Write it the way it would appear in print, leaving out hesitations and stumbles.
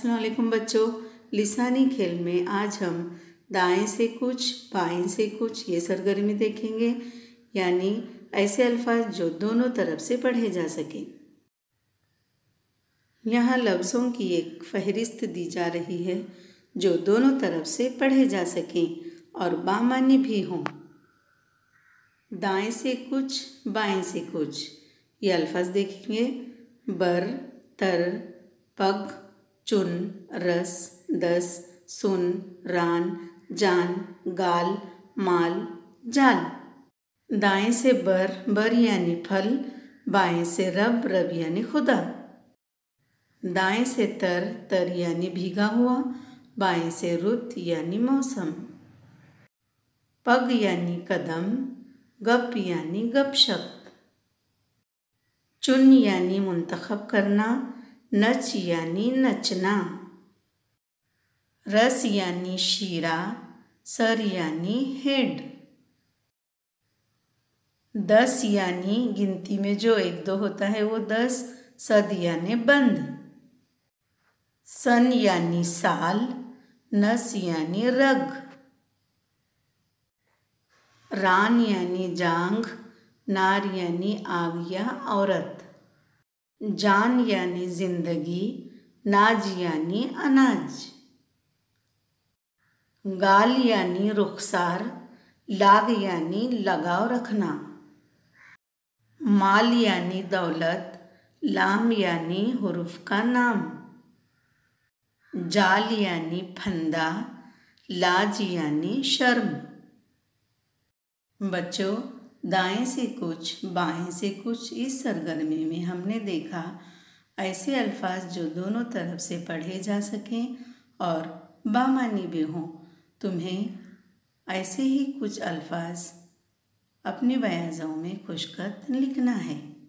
अस्सलाम वालेकुम बच्चों। लिसानी खेल में आज हम दाएं से कुछ बाएं से कुछ ये सरगर्मी देखेंगे, यानी ऐसे अल्फाज जो दोनों तरफ से पढ़े जा सकें। यहाँ लफ्ज़ों की एक फहरिस्त दी जा रही है जो दोनों तरफ से पढ़े जा सकें और बामानी भी हों। दाएं से कुछ बाएं से कुछ ये अल्फाज देखेंगे। बर, तर, पग, चुन, रस, दस, सुन, रान, जान, गाल, माल, जाल। दाएं से बर, बर यानी फल, बाएं से रब, रब यानी खुदा। दाएं से तर, तर यानी भीगा हुआ, बाएं से रुत यानी मौसम। पग यानी कदम, गप यानी गपशप। चुन यानी मुंतखब करना, नच यानी नचना। रस यानी शीरा, सर यानी हेड। दस यानी गिनती में जो एक दो होता है वो 10, सद यानी बंद। सन यानी साल, नस यानी रग। रान यानी जांग, नार यानी आग या औरत। जान यानी जिंदगी, नाज यानी अनाज। गाल यानी रुखसार, लाग यानी लगाव रखना। माल यानी दौलत, लाम यानी हुरूफ का नाम। जाल यानी फंदा, लाज यानी शर्म। बच्चों, दाएं से कुछ बाएं से कुछ इस सरगर्मी में हमने देखा ऐसे अल्फाज जो दोनों तरफ से पढ़े जा सकें और बामानी भी हों। तुम्हें ऐसे ही कुछ अल्फाज अपने बयाज़ों में खुशखत लिखना है।